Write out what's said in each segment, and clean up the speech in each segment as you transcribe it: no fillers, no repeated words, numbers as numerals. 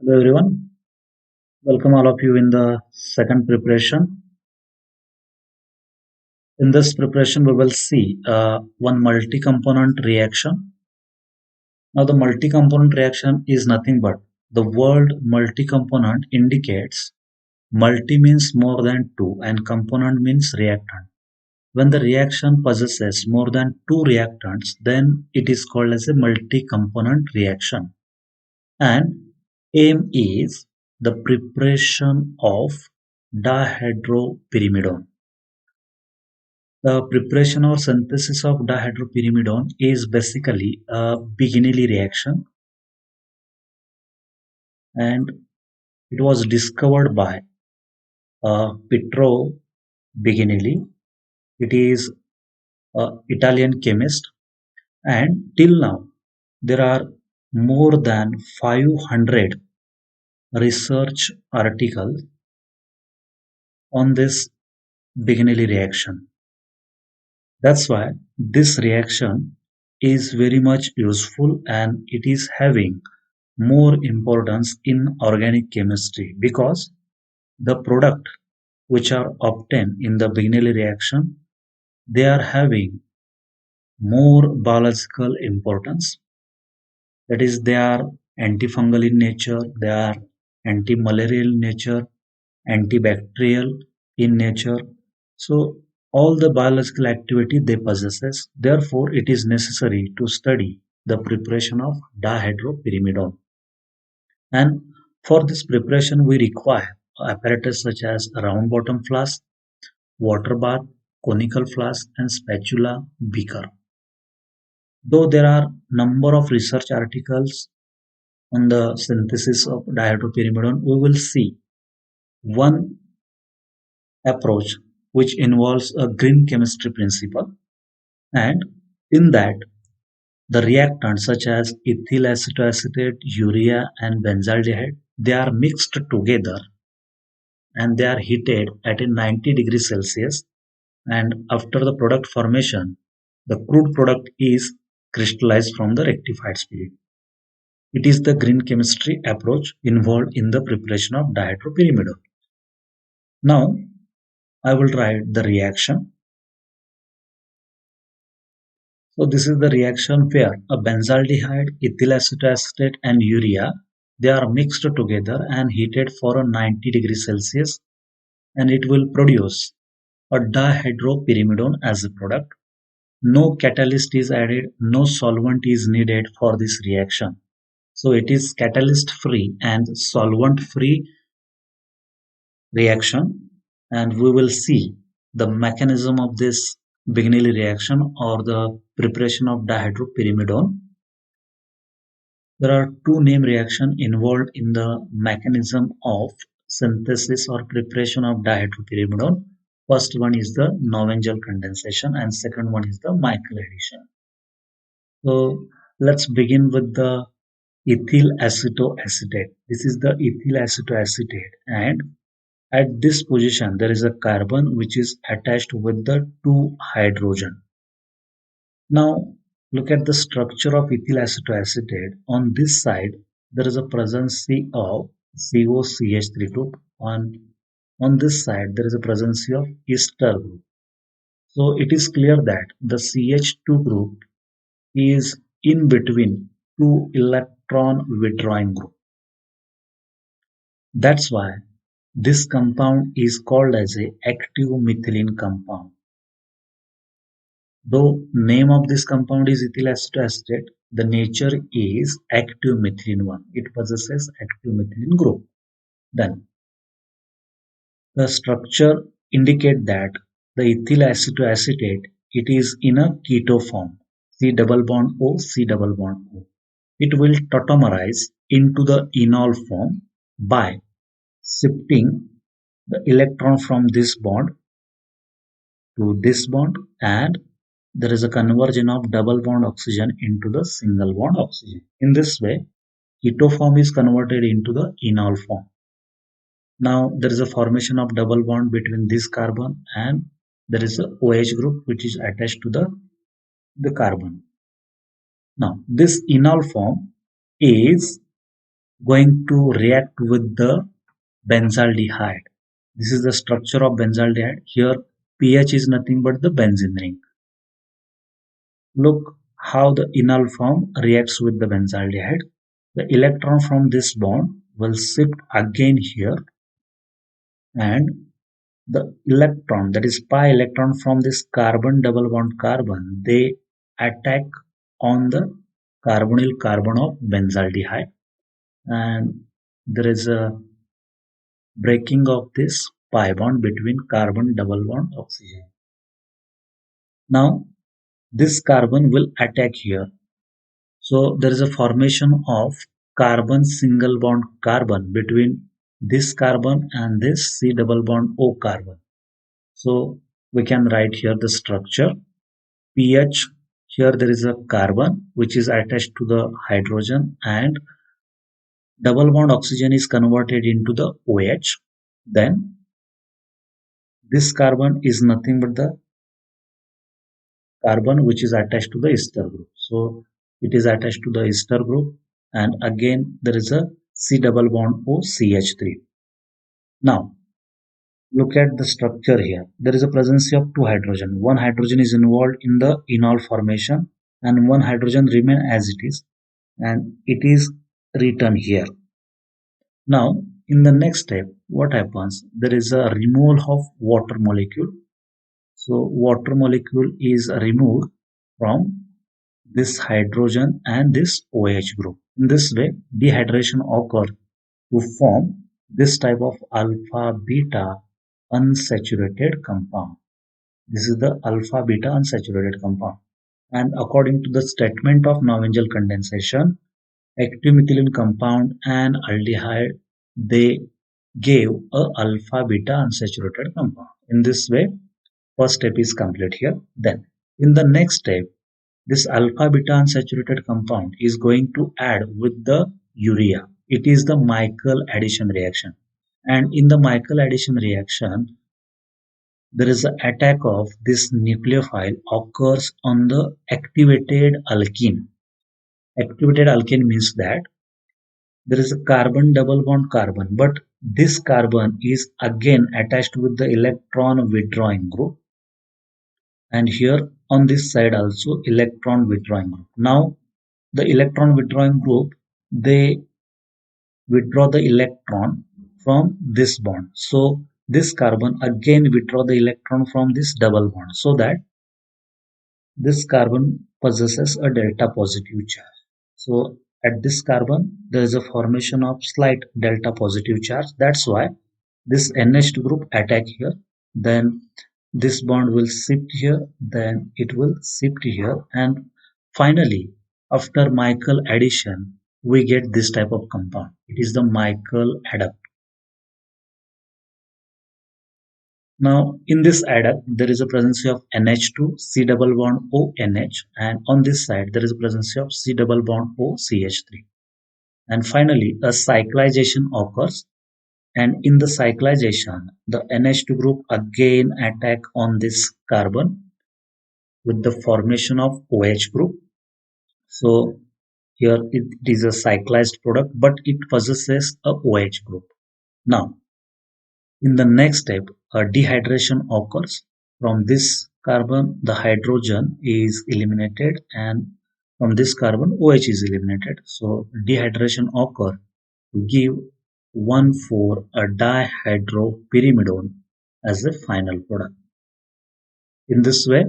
Hello everyone, welcome all of you in the second preparation. In this preparation, we will see one multi-component reaction. Now, the multi-component reaction is nothing but the word multi-component indicates multi means more than two and component means reactant. When the reaction possesses more than two reactants, then it is called as a multi-component reaction. And aim is the preparation of dihydropyrimidine. The preparation or synthesis of dihydropyrimidine is basically a Bignelli reaction, and it was discovered by Pietro Bignelli. It is an Italian chemist, and till now there are more than 500 research articles on this Bignelli reaction. That's why this reaction is very much useful and it is having more importance in organic chemistry because the product which are obtained in the Bignelli reaction, they are having more biological importance. That is, they are antifungal in nature, they are anti-malarial in nature, antibacterial in nature. So all the biological activity they possesses. Therefore, it is necessary to study the preparation of dihydropyrimidine. And for this preparation, we require apparatus such as a round bottom flask, water bath, conical flask, and spatula beaker. Though there are number of research articles on the synthesis of dihydropyrimidine, we will see one approach which involves a green chemistry principle, and in that the reactants such as ethyl acetoacetate, urea, and benzaldehyde they are mixed together and they are heated at a 90 degrees Celsius, and after the product formation the crude product is crystallized from the rectified spirit. It is the green chemistry approach involved in the preparation of dihydropyrimidine. Now I will write the reaction. So this is the reaction where a benzaldehyde, ethyl acetoacetate and urea they are mixed together and heated for a 90 degrees Celsius, and it will produce a dihydropyrimidine as a product. No catalyst is added, no solvent is needed for this reaction. So it is catalyst free and solvent free reaction, and we will see the mechanism of this Bignelli reaction or the preparation of dihydropyrimidine. There are two name reactions involved in the mechanism of synthesis or preparation of dihydropyrimidine. First one is the Nogent condensation and second one is the Michael addition. So let's begin with the ethyl acetoacetate. This is the ethyl acetoacetate, and at this position there is a carbon which is attached with the two hydrogen. Now look at the structure of ethyl acetoacetate. On this side there is a presence of COCH3 group. On this side there is a presence of ester group. So it is clear that the CH2 group is in between two electron withdrawing group. That's why this compound is called as a active methylene compound. Though name of this compound is ethyl acetoacetate, the nature is active methylene one. It possesses active methylene group. Then the structure indicate that the ethyl acetoacetate it is in a keto form. C double bond O, C double bond O. It will tautomerize into the enol form by shifting the electron from this bond to this bond, and there is a conversion of double bond oxygen into the single bond oxygen. In this way, keto form is converted into the enol form. Now there is a formation of double bond between this carbon and there is a OH group which is attached to the carbon. Now this enol form is going to react with the benzaldehyde. This is the structure of benzaldehyde. Here pH is nothing but the benzene ring. Look how the enol form reacts with the benzaldehyde. The electron from this bond will shift again here, and the electron, that is pi electron from this carbon double bond carbon, they attack on the carbonyl carbon of benzaldehyde, and there is a breaking of this pi bond between carbon double bond oxygen. Now this carbon will attack here. So there is a formation of carbon single bond carbon between this carbon and this C double bond O carbon. So we can write here the structure pH. Here there is a carbon which is attached to the hydrogen, and double bond oxygen is converted into the OH. Then this carbon is nothing but the carbon which is attached to the ester group. So it is attached to the ester group, and again there is a C double bond O CH3. Now look at the structure here. There is a presence of two hydrogen. One hydrogen is involved in the enol formation, and one hydrogen remain as it is, and it is written here. Now in the next step, what happens? There is a removal of water molecule. So water molecule is removed from this hydrogen and this OH group. In this way, dehydration occurs to form this type of alpha beta unsaturated compound. This is the alpha beta unsaturated compound. And according to the statement of Navigel condensation, active methylene compound and aldehyde, they gave a alpha beta unsaturated compound. In this way, first step is complete here. Then in the next step, this alpha beta unsaturated compound is going to add with the urea. It is the Michael addition reaction. And in the Michael addition reaction, there is an attack of this nucleophile occurs on the activated alkene. Activated alkene means that there is a carbon double bond carbon, but this carbon is again attached with the electron withdrawing group, and here on this side also electron withdrawing group. Now the electron withdrawing group, they withdraw the electron from this bond. So this carbon again withdraw the electron from this double bond, so that this carbon possesses a delta positive charge. So at this carbon there is a formation of slight delta positive charge. That's why this NH2 group attack here, then this bond will shift here, then it will shift here, and finally after Michael addition we get this type of compound. It is the Michael adduct. Now in this adduct there is a presence of NH2 C double bond ONH, and on this side there is a presence of C double bond OCH3, and finally a cyclization occurs, and in the cyclization the NH2 group again attack on this carbon with the formation of OH group. So here it is a cyclized product, but it possesses a OH group. Now in the next step, a dehydration occurs. From this carbon, the hydrogen is eliminated, and from this carbon, OH is eliminated. So dehydration occurs to give 1,4 a dihydropyrimidone as a final product. In this way,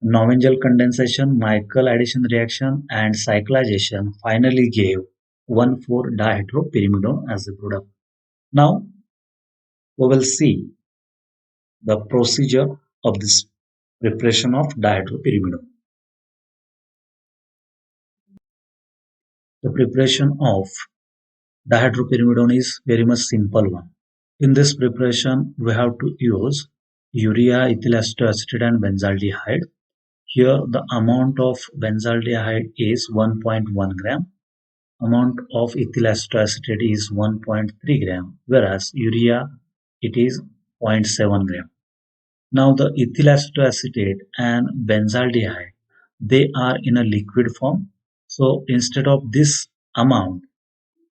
Navigel condensation, Michael addition reaction, and cyclization finally gave 1,4 dihydropyrimidone as a product. Now we will see the procedure of this preparation of dihydropyrimidone. The preparation of dihydropyrimidone is very much simple one. In this preparation, we have to use urea, ethyl acetate and benzaldehyde. Here the amount of benzaldehyde is 1.1 gram. Amount of ethyl acetate is 1.3 gram, whereas urea it is 0.7 gram. Now the ethyl acetate and benzaldehyde, they are in a liquid form. So instead of this amount,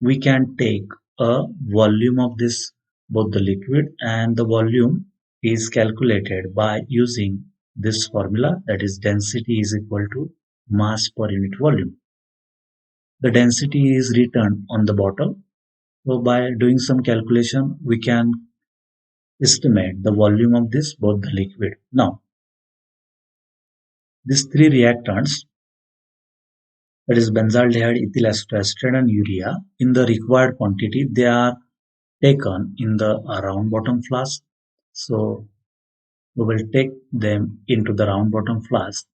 we can take a volume of this both the liquid, and the volume is calculated by using this formula, that is density is equal to mass per unit volume. The density is written on the bottle. So by doing some calculation, we can estimate the volume of this both the liquid. Now, these three reactants, that is benzaldehyde, ethyl acetate, and urea, in the required quantity, they are taken in the round bottom flask. So we will take them into the round bottom flask,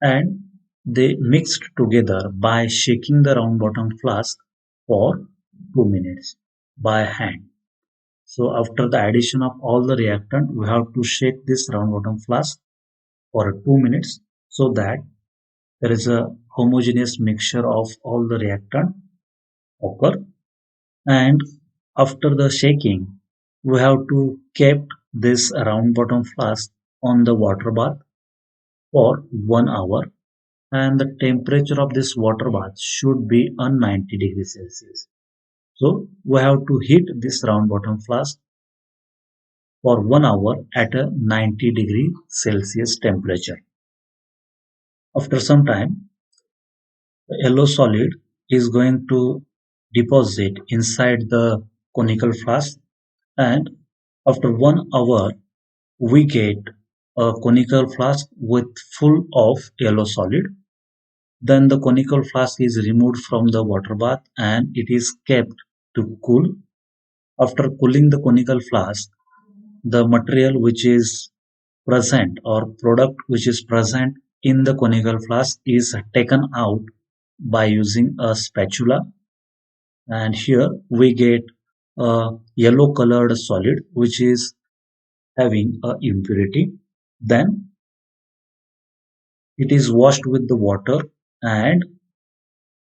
and they mixed together by shaking the round bottom flask for 2 minutes by hand. So after the addition of all the reactant, we have to shake this round bottom flask for 2 minutes so that there is a homogeneous mixture of all the reactant occur. And after the shaking, we have to keep this round bottom flask on the water bath for 1 hour, and the temperature of this water bath should be on 90 degrees Celsius. So we have to heat this round bottom flask for 1 hour at a 90 degree Celsius temperature. After some time, the yellow solid is going to deposit inside the conical flask, and after 1 hour we get a conical flask with full of yellow solid. Then the conical flask is removed from the water bath and it is kept to cool. After cooling the conical flask, the material which is present or product which is present in the conical flask is taken out by using a spatula, and here we get a yellow colored solid which is having a impurity. Then it is washed with the water, and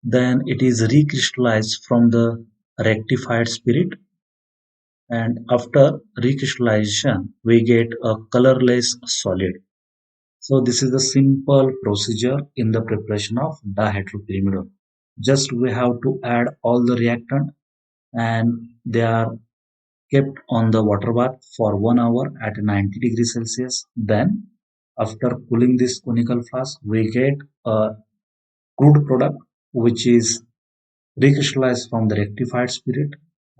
then it is recrystallized from the rectified spirit, and after recrystallization we get a colorless solid. So this is the simple procedure in the preparation of dihydropyrimidine. Just we have to add all the reactant, and they are kept on the water bath for 1 hour at 90 degrees Celsius. Then after cooling this conical flask, we get a good product which is recrystallized from the rectified spirit,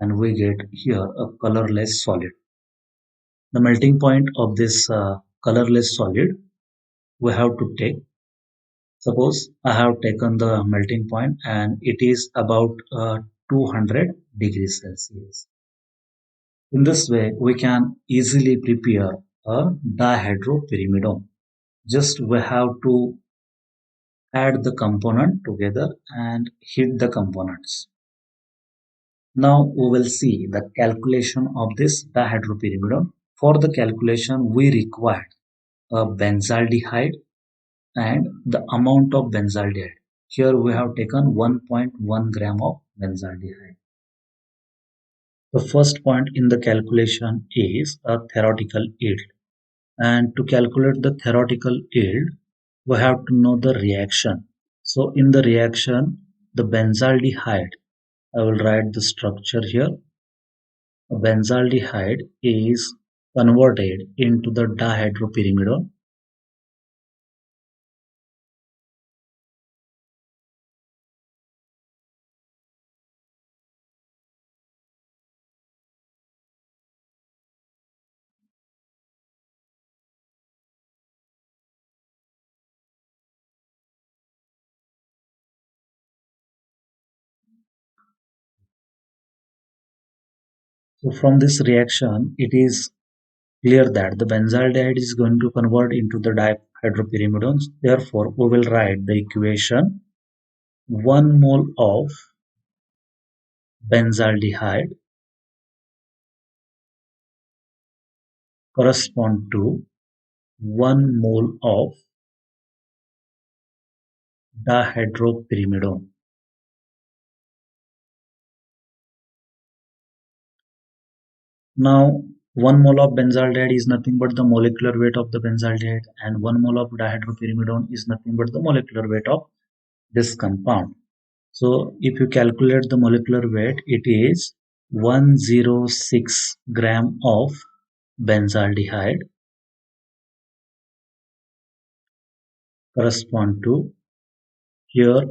and we get here a colorless solid. The melting point of this colorless solid we have to take. Suppose I have taken the melting point and it is about 200 degrees Celsius. In this way, we can easily prepare a dihydropyrimidone. Just we have to add the component together and heat the components. Now we will see the calculation of this dihydropyrimidone. For the calculation, we require a benzaldehyde and the amount of benzaldehyde. Here we have taken 1.1 gram of benzaldehyde. The first point in the calculation is a theoretical yield. And to calculate the theoretical yield, we have to know the reaction. So in the reaction, the benzaldehyde, I will write the structure here. A benzaldehyde is converted into the dihydropyrimidone. So from this reaction, it is clear that the benzaldehyde is going to convert into the dihydropyrimidones. Therefore, we will write the equation: 1 mole of benzaldehyde correspond to 1 mole of dihydropyrimidone. Now, 1 mole of benzaldehyde is nothing but the molecular weight of the benzaldehyde, and 1 mole of dihydropyrimidone is nothing but the molecular weight of this compound. So if you calculate the molecular weight, it is 106 gram of benzaldehyde correspond to here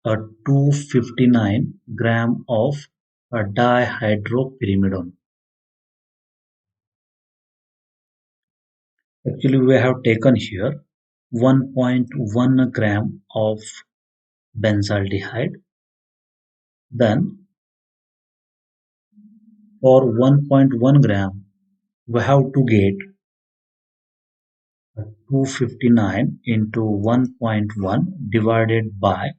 a 259 gram of a dihydropyrimidone. Actually, we have taken here 1.1 gram of benzaldehyde. Then for 1.1 gram, we have to get 259 into 1.1 divided by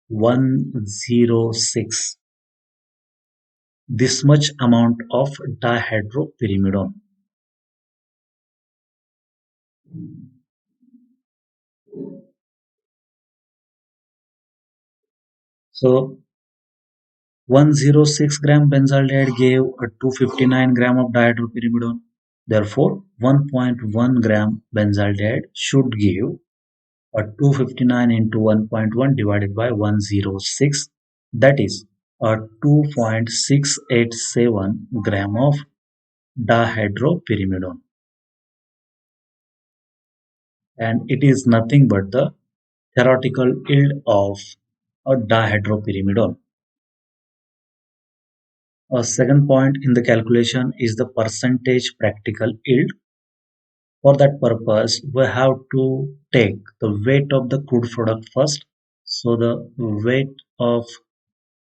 106. This much amount of dihydropyrimidone. So 106 gram benzaldehyde gave a 259 gram of dihydropyrimidone. Therefore, 1.1 gram benzaldehyde should give a 259 into 1.1 divided by 106, that is a 2.687 gram of dihydropyrimidone, and it is nothing but the theoretical yield of a dihydropyrimidone. A second point in the calculation is the percentage practical yield. For that purpose, we have to take the weight of the crude product first. So the weight of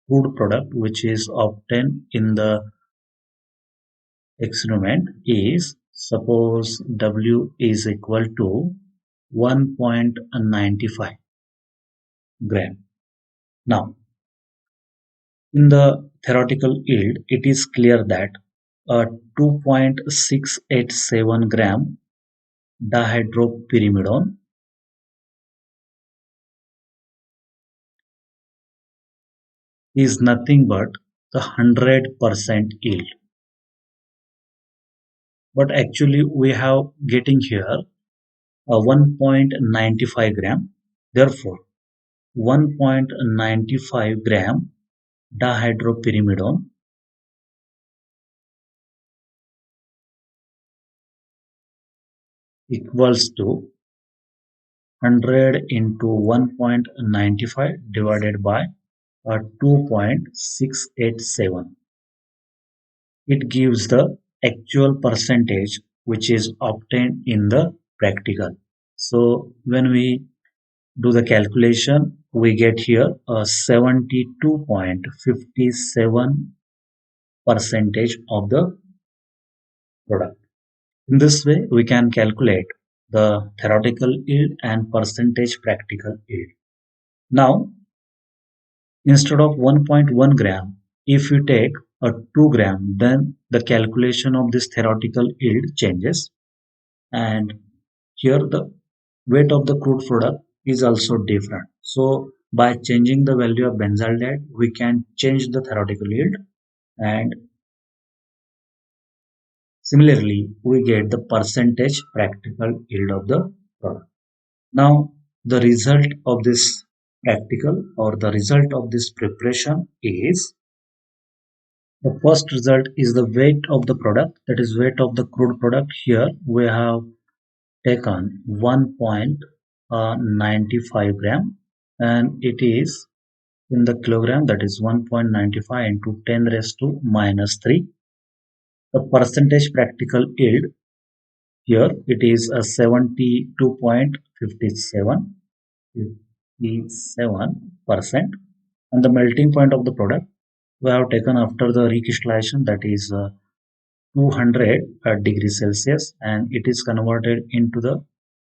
crude product which is obtained in the experiment is, suppose W is equal to 1.95 gram. Now, in the theoretical yield, it is clear that a 2.687 gram dihydropyrimidone is nothing but the 100% yield. But actually we have getting here a 1.95 gram. Therefore, 1.95 gram dihydropyrimidone equals to 100 into 1.95 divided by 2.687. It gives the actual percentage which is obtained in the practical. So when we do the calculation, we get here a 72.57 percentage of the product. In this way, we can calculate the theoretical yield and percentage practical yield. Now, instead of 1.1 gram, if you take a 2 gram, then the calculation of this theoretical yield changes. And here the weight of the crude product is also different. So by changing the value of benzaldehyde, we can change the theoretical yield, and similarly we get the percentage practical yield of the product. Now the result of this practical or the result of this preparation is, the first result is the weight of the product, that is weight of the crude product. Here we have taken 1.95 gram, and it is in the kilogram, that is 1.95 into 10 raised to minus 3. The percentage practical yield, here it is a 72.57%, and the melting point of the product we have taken after the recrystallization, that is 200 degrees Celsius, and it is converted into the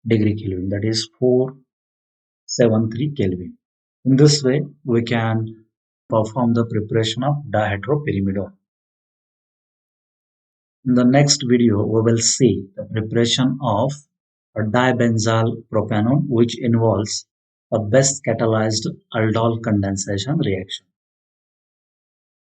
degree Kelvin, that is 473 Kelvin. In this way, we can perform the preparation of dihydropyrimidone. In the next video, we will see the preparation of a dibenzyl propanone, which involves a best catalyzed aldol condensation reaction.